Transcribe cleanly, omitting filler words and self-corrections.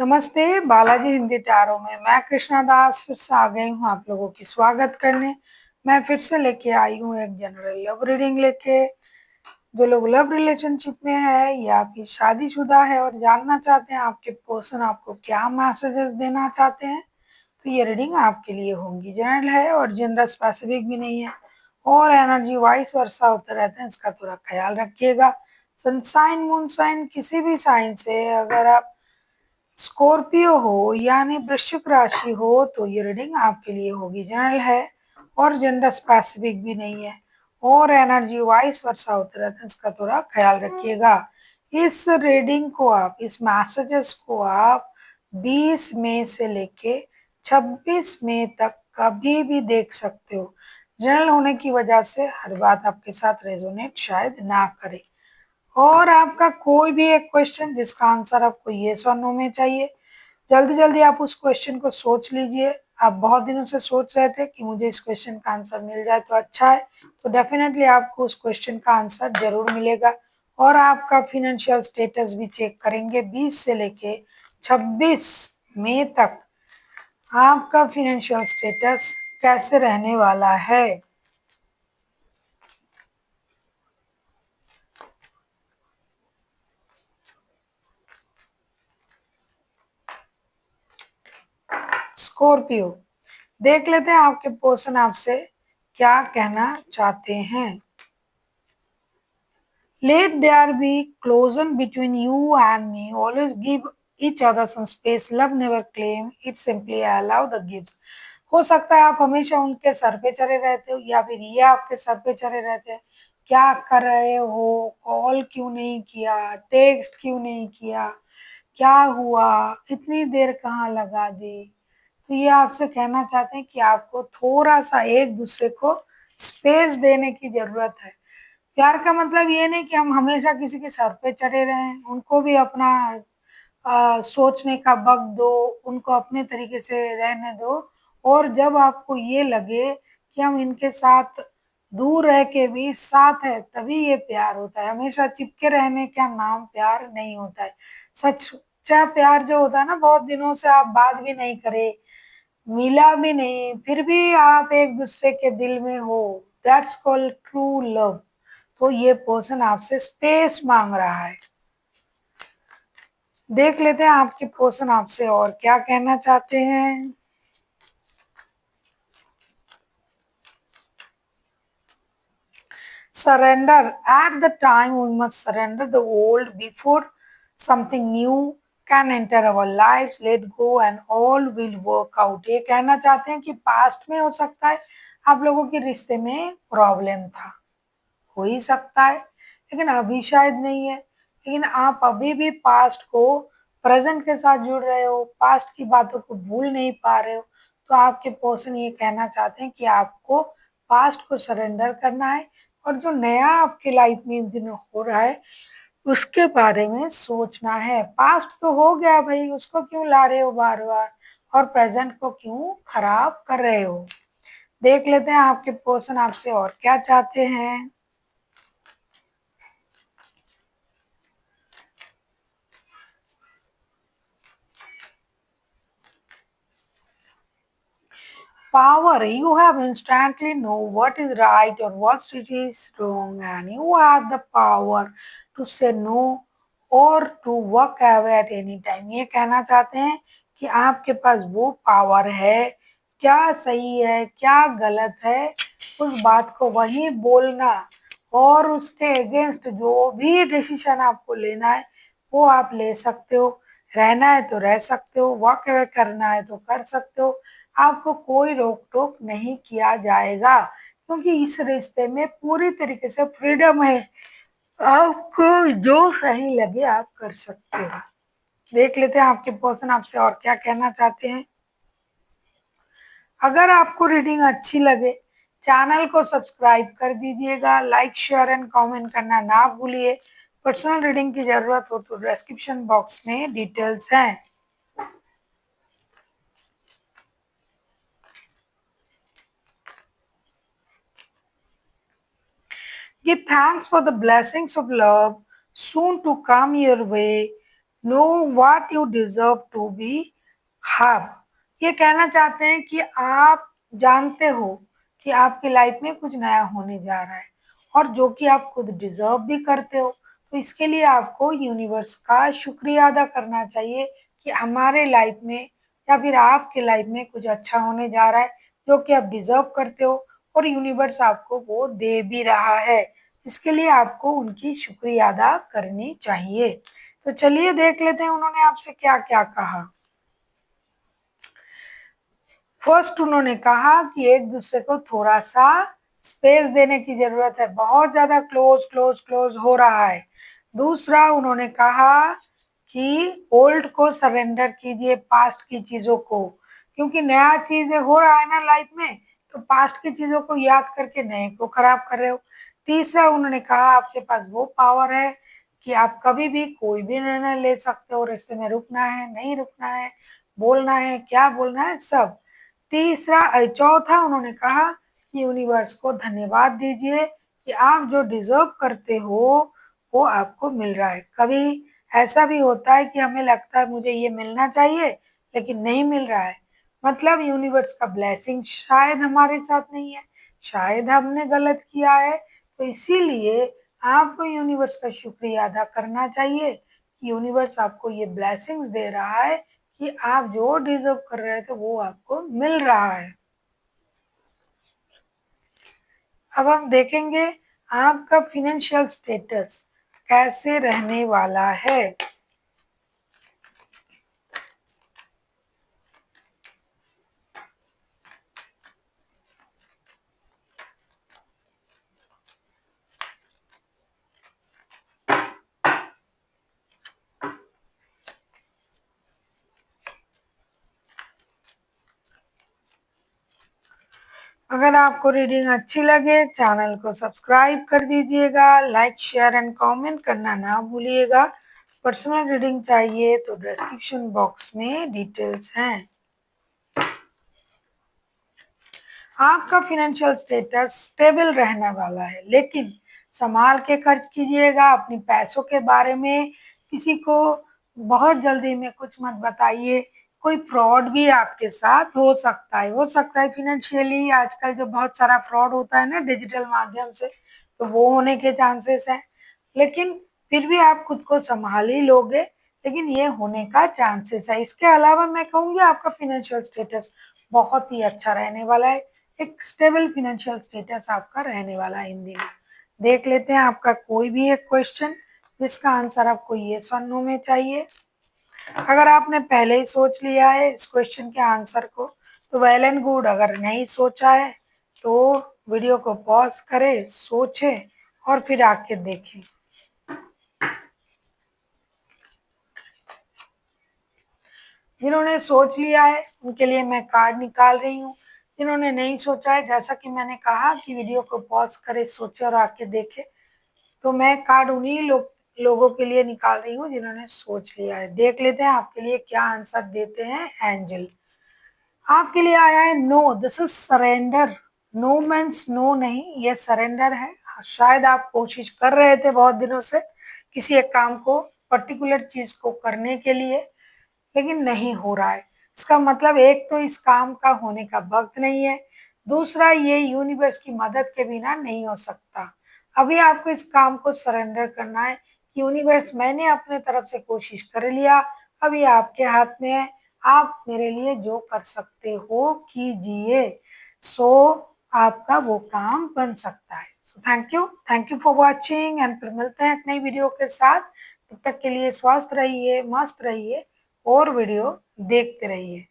नमस्ते, बालाजी हिंदी टैरो में मैं कृष्णा दास फिर से आ गई हूँ आप लोगों की स्वागत करने। मैं फिर से लेके आई हूँ एक जनरल लव रीडिंग लेके। जो लोग लव रिलेशनशिप में है या फिर शादीशुदा है और जानना चाहते हैं आपके पर्सन आपको क्या मैसेजेस देना चाहते हैं, तो ये रीडिंग आपके लिए होंगी। जनरल है और जनरल स्पेसिफिक भी नहीं है और एनर्जी वाइस वर्षा होते रहते हैं, इसका थोड़ा ख्याल रखिएगा। सनसाइन मूनसाइन किसी भी साइन से अगर आप स्कॉर्पियो हो यानी वृश्चिक राशि हो तो ये रीडिंग आपके लिए होगी। जनरल है और जेंडर स्पेसिफिक भी नहीं है और एनर्जी वाइस वर्षा होते रहते हैं, इसका थोड़ा ख्याल रखिएगा। इस रीडिंग को आप इस मैसेजेस को आप 20 मई से लेके 26 मई तक कभी भी देख सकते हो। जनरल होने की वजह से हर बात आपके साथ रेजोनेट शायद ना करे। और आपका कोई भी एक क्वेश्चन जिसका आंसर आपको येस और नो में चाहिए, जल्दी जल्दी आप उस क्वेश्चन को सोच लीजिए। आप बहुत दिनों से सोच रहे थे कि मुझे इस क्वेश्चन का आंसर मिल जाए तो अच्छा है, तो डेफिनेटली आपको उस क्वेश्चन का आंसर जरूर मिलेगा। और आपका फिनेंशियल स्टेटस भी चेक करेंगे 20 से लेके 26 मई तक आपका फिनेंशियल स्टेटस कैसे रहने वाला है। स्कॉर्पियो, देख लेते हैं आपके पर्सन आपसे क्या कहना चाहते हैं। Let there be closeness between you and me. Always give each other some space. Love never claim. It simply allow the gifts. हो सकता है आप हमेशा उनके सर पे चढ़े रहते हो या फिर ये आपके सर पे चढ़े रहते हैं। क्या कर रहे हो, कॉल क्यों नहीं किया, टेक्स्ट क्यों नहीं किया, क्या हुआ, इतनी देर कहाँ लगा दी। तो ये आपसे कहना चाहते हैं कि आपको थोड़ा सा एक दूसरे को स्पेस देने की जरूरत है। प्यार का मतलब ये नहीं कि हम हमेशा किसी के सर पे चढ़े रहें, उनको भी अपना सोचने का वक्त दो, उनको अपने तरीके से रहने दो। और जब आपको ये लगे कि हम इनके साथ दूर रह के भी साथ है, तभी ये प्यार होता है। हमेशा चिपके रहने का नाम प्यार नहीं होता है। सच्चा प्यार जो होता है ना, बहुत दिनों से आप बात भी नहीं करे, मिला भी नहीं, फिर भी आप एक दूसरे के दिल में हो, दैट्स कॉल्ड ट्रू लव। तो ये पर्सन आपसे स्पेस मांग रहा है। देख लेते हैं आपके पर्सन आपसे और क्या कहना चाहते हैं। Surrender. At the time we must surrender the old before something new can enter our lives. Let go and all will work out. ये कहना चाहते हैं कि पास्ट में हो सकता है आप लोगों के रिश्ते में प्रॉब्लम था, हो ही सकता है, लेकिन अभी शायद नहीं है। लेकिन आप अभी भी पास्ट को प्रेजेंट के साथ जुड़ रहे हो, पास्ट की बातों को भूल नहीं पा रहे हो। तो आपके पर्सन ये कहना चाहते हैं कि आपको पास्ट को सरेंडर करना है और जो नया आपके लाइफ में इन दिनों हो रहा है उसके बारे में सोचना है। पास्ट तो हो गया भाई, उसको क्यों ला रहे हो बार बार और प्रेजेंट को क्यों खराब कर रहे हो। देख लेते हैं आपके पर्सन आपसे और क्या चाहते हैं। Power, you have instantly know what is right or what it is wrong, and you have the power to say no or to walk away at any time. ये कहना चाहते हैं कि आपके पास वो पावर है, क्या सही है क्या गलत है उस बात को वही बोलना और उसके अगेंस्ट जो भी डिसीजन आपको लेना है वो आप ले सकते हो। रहना है तो रह सकते हो, वॉक अवे करना है तो कर सकते हो। आपको कोई रोक टोक नहीं किया जाएगा क्योंकि इस रिश्ते में पूरी तरीके से फ्रीडम है। आपको जो सही लगे आप कर सकते हो। देख लेते हैं आपके पर्सन आपसे और क्या कहना चाहते हैं। अगर आपको रीडिंग अच्छी लगे चैनल को सब्सक्राइब कर दीजिएगा, लाइक शेयर एंड कमेंट करना ना भूलिए। पर्सनल रीडिंग की जरूरत हो तो डिस्क्रिप्शन बॉक्स में डिटेल्स हैं। Give thanks for the blessings of love soon to come your way. Know what you deserve to be have. ये कहना चाहते हैं कि आप जानते हो कि आपकी लाइफ में कुछ नया होने जा रहा है और जो कि आप खुद डिजर्व भी करते हो। तो इसके लिए आपको यूनिवर्स का शुक्रिया अदा करना चाहिए कि हमारे लाइफ में या फिर आपके लाइफ में कुछ अच्छा होने जा रहा है जो कि आप डिजर्व करते हो और यूनिवर्स आपको वो दे भी रहा है। इसके लिए आपको उनकी शुक्रिया अदा करनी चाहिए। तो चलिए देख लेते हैं उन्होंने आपसे क्या क्या कहा। फर्स्ट उन्होंने कहा कि एक दूसरे को थोड़ा सा स्पेस देने की जरूरत है, बहुत ज्यादा क्लोज क्लोज क्लोज हो रहा है। दूसरा उन्होंने कहा कि ओल्ड को सरेंडर कीजिए, पास्ट की चीजों को, क्योंकि नया चीजें हो रहा है ना लाइफ में, तो पास्ट की चीजों को याद करके नए को खराब कर रहे हो। तीसरा उन्होंने कहा आपके पास वो पावर है कि आप कभी भी कोई भी निर्णय ले सकते हो, रिश्ते में रुकना है नहीं रुकना है, बोलना है क्या बोलना है सब। चौथा उन्होंने कहा कि यूनिवर्स को धन्यवाद दीजिए कि आप जो डिजर्व करते हो वो आपको मिल रहा है। कभी ऐसा भी होता है कि हमें लगता है मुझे ये मिलना चाहिए लेकिन नहीं मिल रहा है, मतलब यूनिवर्स का ब्लेसिंग शायद हमारे साथ नहीं है, शायद हमने गलत किया है। तो इसीलिए आपको यूनिवर्स का शुक्रिया अदा करना चाहिए कि यूनिवर्स आपको ये ब्लेसिंग्स दे रहा है कि आप जो डिजर्व कर रहे थे वो आपको मिल रहा है। अब हम देखेंगे आपका फिनेंशियल स्टेटस कैसे रहने वाला है। अगर आपको रीडिंग अच्छी लगे चैनल को सब्सक्राइब कर दीजिएगा, लाइक शेयर एंड कमेंट करना ना भूलिएगा। पर्सनल रीडिंग चाहिए तो डिस्क्रिप्शन बॉक्स में डिटेल्स हैं। आपका फिनेंशियल स्टेटस स्टेबल रहने वाला है, लेकिन संभाल के खर्च कीजिएगा। अपने पैसों के बारे में किसी को बहुत जल्दी में कुछ मत बताइए, कोई फ्रॉड भी आपके साथ हो सकता है फिनेंशियली आजकल जो बहुत सारा फ्रॉड होता है ना डिजिटल माध्यम से, तो वो होने के चांसेस हैं। लेकिन फिर भी आप खुद को संभाल ही लोगे, लेकिन ये होने का चांसेस है। इसके अलावा मैं कहूँगी आपका फिनेंशियल स्टेटस बहुत ही अच्छा रहने वाला है, एक स्टेबल फिनेंशियल स्टेटस आपका रहने वाला है इन दिनों। देख लेते हैं आपका कोई भी एक क्वेश्चन जिसका आंसर आपको यस और नो में चाहिए। अगर आपने पहले ही सोच लिया है इस क्वेश्चन के आंसर को तो वेल एंड गुड, अगर नहीं सोचा है तो वीडियो को पॉज करें, सोचें और फिर आके देखें। जिन्होंने सोच लिया है उनके लिए मैं कार्ड निकाल रही हूँ। जिन्होंने नहीं सोचा है, जैसा कि मैंने कहा कि वीडियो को पॉज करे, सोचे और आके देखे, तो मैं कार्ड उन्हीं लोगों के लिए निकाल रही हूँ जिन्होंने सोच लिया है। देख लेते हैं आपके लिए क्या आंसर देते हैं एंजल। आपके लिए आया है no, this is surrender. No means no नहीं, ये सरेंडर है। शायद आप कोशिश कर रहे थे बहुत दिनों से किसी एक काम को, पर्टिकुलर चीज को करने के लिए, लेकिन नहीं हो रहा है। इसका मतलब एक तो इस काम का होने का वक्त नहीं है, दूसरा ये यूनिवर्स की मदद के बिना नहीं हो सकता। अभी आपको इस काम को सरेंडर करना है कि यूनिवर्स मैंने अपने तरफ से कोशिश कर लिया, अभी आपके हाथ में है, आप मेरे लिए जो कर सकते हो कीजिए। सो आपका वो काम बन सकता है। So thank you for watching and फिर मिलते हैं एक नई वीडियो के साथ। तब तक के लिए स्वस्थ रहिए, मस्त रहिए और वीडियो देखते रहिए।